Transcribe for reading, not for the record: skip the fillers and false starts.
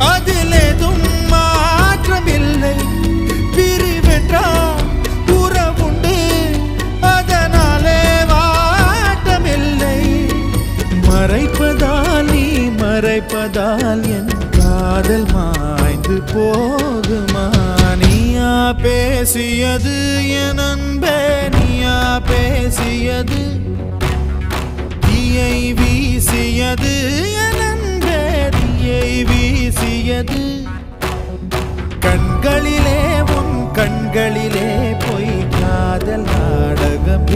அதில் எதுவும் மாற்றமில்லை. பிரிவென்றால் உறவுண்டு, அதனாலே வாட்டமில்லை. மறைப்பதால் நீ மறைப்பதால் என் காதல் மாய்ந்து போகுமா? நீயா பேசியது என் அன்பே, நீயா பேசியது, தீயை வீசியது என் அன்பே, தீயை வீசியது. கண்களிலே உன் கண்களிலே பொய் காதல் நாடகம்